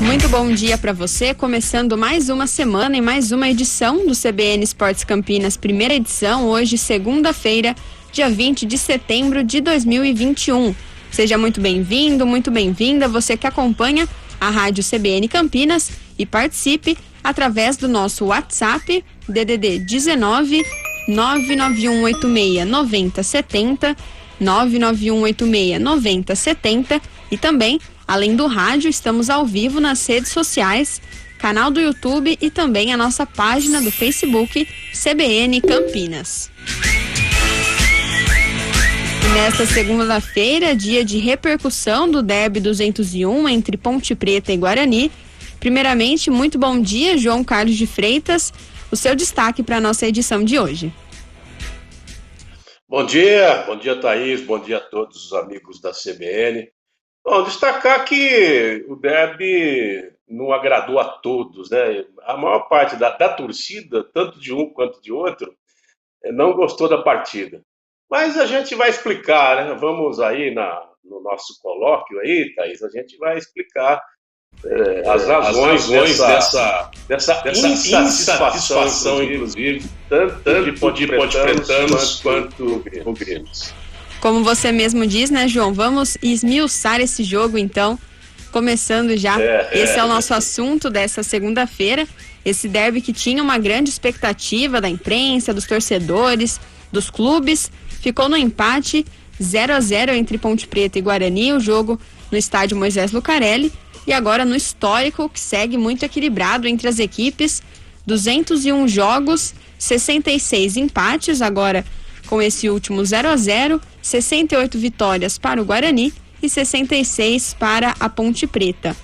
Muito bom dia para você, começando mais uma semana e mais uma edição do CBN Esportes Campinas, primeira edição, hoje segunda-feira, dia 20 de setembro de 2021. Seja muito bem-vindo, muito bem-vinda, você que acompanha a Rádio CBN Campinas e participe através do nosso WhatsApp, DDD 19 99186 9070, 99186 9070 e também, além do rádio, estamos ao vivo nas redes sociais, canal do YouTube e também a nossa página do Facebook CBN Campinas. E nesta segunda-feira, dia de repercussão do derby 201 entre Ponte Preta e Guarani. Primeiramente, muito bom dia, João Carlos de Freitas, o seu destaque para a nossa edição de hoje. Bom dia, Thaís, bom dia a todos os amigos da CBN. Bom, destacar que o derby não agradou a todos, né? A maior parte da torcida, tanto de um quanto de outro, não gostou da partida. Mas a gente vai explicar, né? Vamos aí no nosso colóquio aí, Thaís, a gente vai explicar as razões dessa insatisfação, inclusive, tanto de Ponte Pretanos quanto o Grêmio. Como você mesmo diz, né, João? Vamos esmiuçar esse jogo, então, começando já. Esse é o nosso assunto dessa segunda-feira. Esse derby que tinha uma grande expectativa da imprensa, dos torcedores, dos clubes, ficou no empate 0-0 entre Ponte Preta e Guarani, o jogo no estádio Moisés Lucarelli. E agora no histórico, que segue muito equilibrado entre as equipes, 201 jogos, 66 empates, agora com esse último 0-0, 68 vitórias para o Guarani e 66 para a Ponte Preta.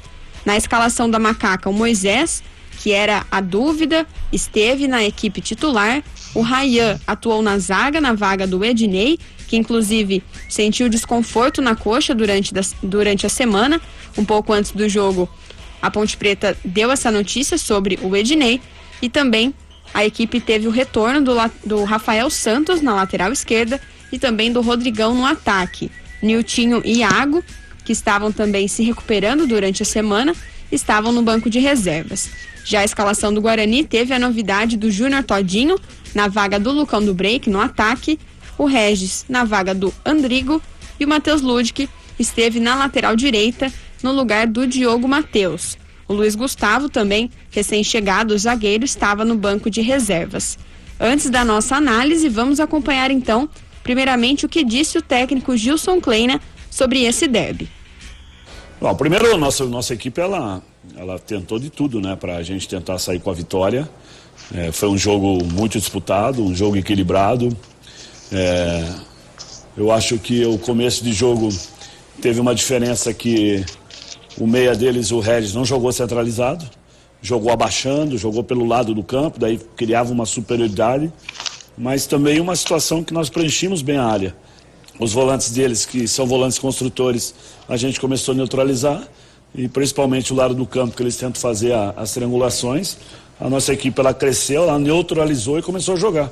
Na escalação da Macaca, o Moisés, que era a dúvida, esteve na equipe titular. O Ryan atuou na zaga, na vaga do Ednei, que inclusive sentiu desconforto na coxa durante a semana. Um pouco antes do jogo, a Ponte Preta deu essa notícia sobre o Ednei e também a equipe teve o retorno do Rafael Santos na lateral esquerda e também do Rodrigão no ataque. Niltinho e Iago, que estavam também se recuperando durante a semana, estavam no banco de reservas. Já a escalação do Guarani teve a novidade do Júnior Todinho na vaga do Lucão do Break no ataque, o Regis na vaga do Andrigo e o Matheus Ludic esteve na lateral direita no lugar do Diogo Matheus. O Luiz Gustavo, também recém-chegado, o zagueiro, estava no banco de reservas. Antes da nossa análise, vamos acompanhar então, primeiramente, o que disse o técnico Gilson Kleina sobre esse derby. Bom, primeiro, nossa equipe, ela tentou de tudo, né, para a gente tentar sair com a vitória. Foi um jogo muito disputado, um jogo equilibrado. Eu acho que o começo de jogo teve uma diferença que o meia deles, o Regis, não jogou centralizado, jogou abaixando, jogou pelo lado do campo, daí criava uma superioridade, mas também uma situação que nós preenchimos bem a área. Os volantes deles, que são volantes construtores, a gente começou a neutralizar, e principalmente o lado do campo, que eles tentam fazer as triangulações. A nossa equipe, ela cresceu, ela neutralizou e começou a jogar.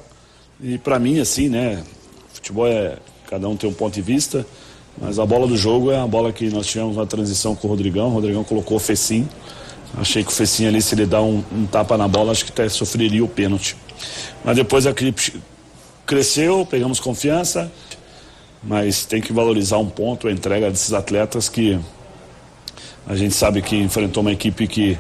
E para mim, assim, né, futebol cada um tem um ponto de vista, mas a bola do jogo é a bola que nós tivemos uma transição com o Rodrigão colocou o Fecim. Achei que o Fecim ali, se ele dá um tapa na bola, acho que até sofreria o pênalti. Mas depois a equipe cresceu, pegamos confiança, mas tem que valorizar um ponto, a entrega desses atletas, que a gente sabe que enfrentou uma equipe que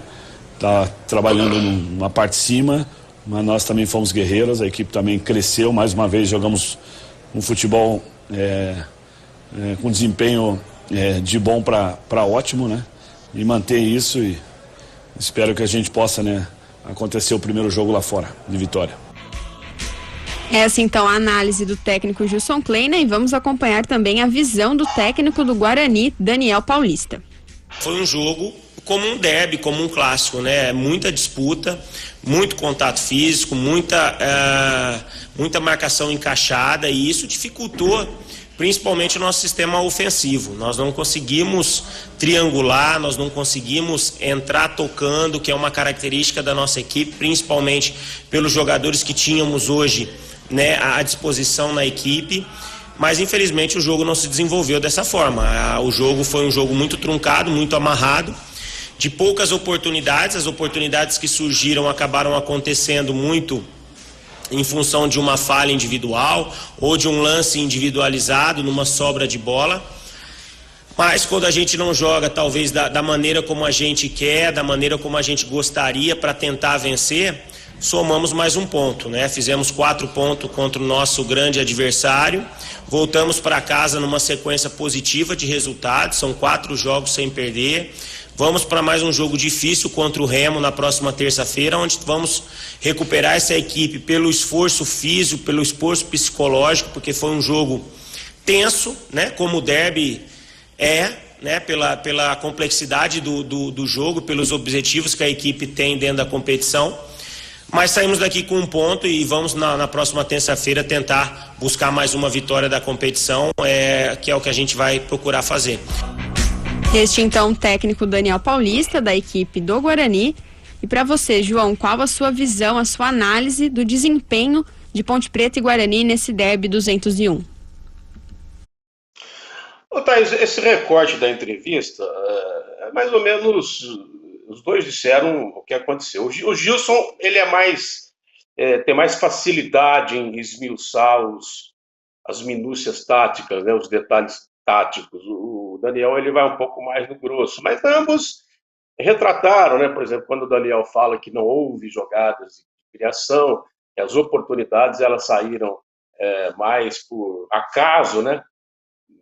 está trabalhando numa parte de cima, mas nós também fomos guerreiros, a equipe também cresceu, mais uma vez jogamos um futebol com desempenho de bom para ótimo, né? E manter isso, e espero que a gente possa, né, acontecer o primeiro jogo lá fora, de vitória. Essa então a análise do técnico Gilson Kleina, e vamos acompanhar também a visão do técnico do Guarani, Daniel Paulista. Foi um jogo como um derby, como um clássico, né? Muita disputa, muito contato físico, muita marcação encaixada, e isso dificultou principalmente o nosso sistema ofensivo. Nós não conseguimos triangular, nós não conseguimos entrar tocando, que é uma característica da nossa equipe, principalmente pelos jogadores que tínhamos hoje, né, à disposição na equipe. Mas infelizmente o jogo não se desenvolveu dessa forma. O jogo foi um jogo muito truncado, muito amarrado, de poucas oportunidades. As oportunidades que surgiram acabaram acontecendo muito em função de uma falha individual ou de um lance individualizado numa sobra de bola. Mas quando a gente não joga talvez da maneira como a gente quer, da maneira como a gente gostaria para tentar vencer, somamos mais um ponto, né? Fizemos 4 pontos contra o nosso grande adversário, voltamos para casa numa sequência positiva de resultados, são 4 jogos sem perder. Vamos para mais um jogo difícil contra o Remo na próxima terça-feira, onde vamos recuperar essa equipe pelo esforço físico, pelo esforço psicológico, porque foi um jogo tenso, né? Como o derby né? Pela complexidade do jogo, pelos objetivos que a equipe tem dentro da competição. Mas saímos daqui com um ponto e vamos na próxima terça-feira tentar buscar mais uma vitória da competição, que é o que a gente vai procurar fazer. Este então, técnico Daniel Paulista, da equipe do Guarani. E para você, João, qual a sua visão, a sua análise do desempenho de Ponte Preta e Guarani nesse derby 201? Ô, Thaís, esse recorte da entrevista, mais ou menos, os dois disseram o que aconteceu. O Gilson, ele tem mais facilidade em esmiuçar as minúcias táticas, né, os detalhes táticos. O Daniel, ele vai um pouco mais no grosso, mas ambos retrataram, né? Por exemplo, quando o Daniel fala que não houve jogadas de criação, que as oportunidades elas saíram mais por acaso, né?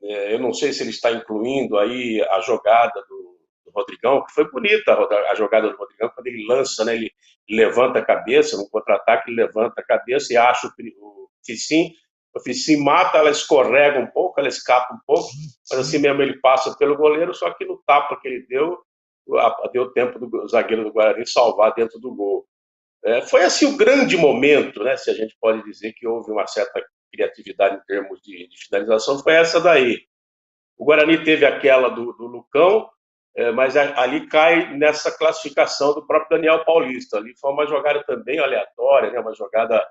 Eu não sei se ele está incluindo aí a jogada do Rodrigão, que foi bonita a jogada do Rodrigão, quando ele lança, né? Ele levanta a cabeça, no contra-ataque ele levanta a cabeça e acha o Ficim. O Ficim mata, ela escorrega um pouco, ela escapa um pouco, mas assim mesmo ele passa pelo goleiro, só que no tapa que ele deu tempo do zagueiro do Guarani salvar dentro do gol. Foi assim o grande momento, né, se a gente pode dizer que houve uma certa criatividade em termos de finalização, foi essa daí. O Guarani teve aquela do Lucão, mas ali cai nessa classificação do próprio Daniel Paulista. Ali foi uma jogada também aleatória, né, uma jogada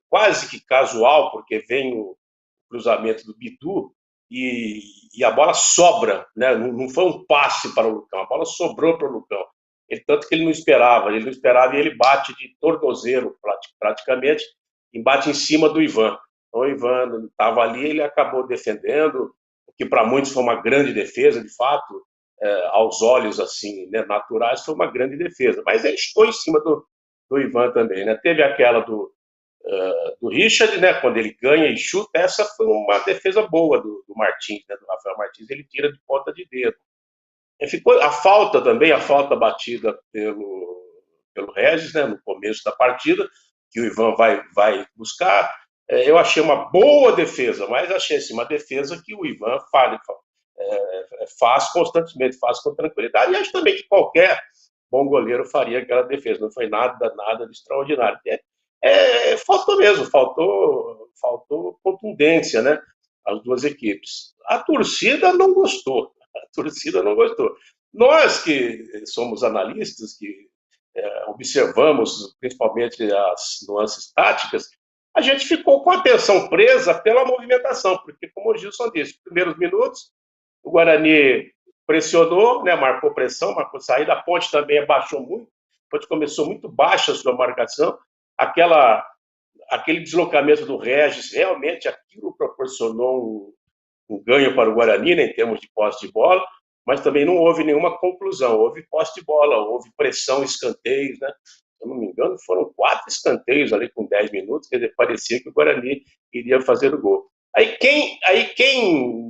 quase que casual, porque vem o cruzamento do Bidu e a bola sobra, né? Não foi um passe para o Lucão, a bola sobrou para o Lucão. Tanto que ele não esperava e ele bate de tornozelo praticamente e bate em cima do Ivan. Então o Ivan estava ali, ele acabou defendendo, o que para muitos foi uma grande defesa, de fato, aos olhos assim, né, naturais, foi uma grande defesa, mas ele estou em cima do Ivan também, né? Teve aquela do Richard, né, quando ele ganha e chuta, essa foi uma defesa boa do Martins, né, do Rafael Martins, ele tira de ponta de dedo. Ficou a falta batida pelo Regis, né, no começo da partida, que o Ivan vai buscar. Eu achei uma boa defesa, mas achei assim, uma defesa que o Ivan faz constantemente, faz com tranquilidade, e acho também que qualquer bom goleiro faria aquela defesa, não foi nada de extraordinário. Faltou mesmo, faltou contundência, né? As duas equipes. A torcida não gostou. Nós que somos analistas, que observamos principalmente as nuances táticas, a gente ficou com a atenção presa pela movimentação, porque, como o Gilson disse, primeiros minutos, o Guarani pressionou, né? Marcou pressão, marcou saída, a Ponte também abaixou muito, a Ponte começou muito baixa a sua marcação. Aquele deslocamento do Regis, realmente aquilo proporcionou um ganho para o Guarani, né, em termos de posse de bola, mas também não houve nenhuma conclusão, houve posse de bola, houve pressão, escanteios, né? Se eu não me engano, foram 4 escanteios ali com 10 minutos, quer dizer, parecia que o Guarani iria fazer o gol.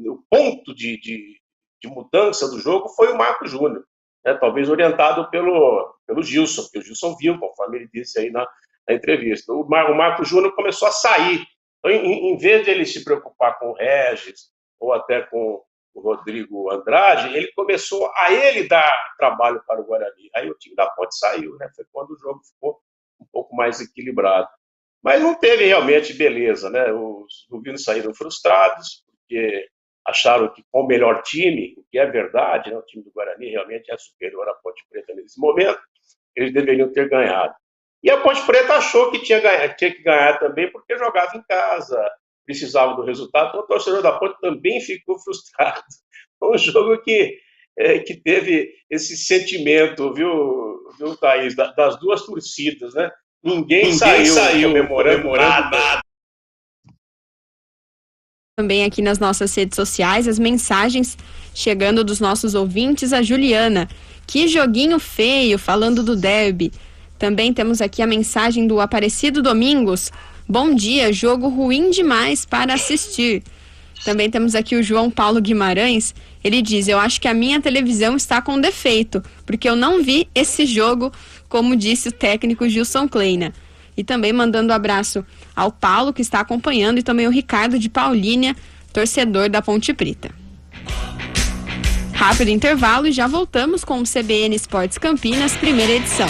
O ponto de mudança do jogo foi o Marco Júnior, né, talvez orientado pelo Gilson, porque o Gilson viu, conforme ele disse aí na entrevista. O Marco Júnior começou a sair. Então, em vez de ele se preocupar com o Regis ou até com o Rodrigo Andrade, ele começou a dar trabalho para o Guarani. Aí o time da Ponte saiu, né? Foi quando o jogo ficou um pouco mais equilibrado. Mas não teve realmente beleza, né? Os bovinos saíram frustrados, porque acharam que com o melhor time, o que é verdade, né? O time do Guarani realmente é superior à Ponte Preta nesse momento, eles deveriam ter ganhado. E a Ponte Preta achou que tinha que ganhar também, porque jogava em casa, precisava do resultado, então o torcedor da Ponte também ficou frustrado. Foi um jogo que que teve esse sentimento, viu, Thaís, das duas torcidas, né? Ninguém saiu comemorando nada. Também aqui nas nossas redes sociais, as mensagens chegando dos nossos ouvintes. A Juliana, que joguinho feio, falando do derby. Também temos aqui a mensagem do Aparecido Domingos. Bom dia, jogo ruim demais para assistir. Também temos aqui o João Paulo Guimarães. Ele diz: eu acho que a minha televisão está com defeito, porque eu não vi esse jogo, como disse o técnico Gilson Kleina. E também mandando um abraço ao Paulo, que está acompanhando, e também o Ricardo de Paulínia, torcedor da Ponte Preta. Rápido intervalo e já voltamos com o CBN Esportes Campinas, primeira edição.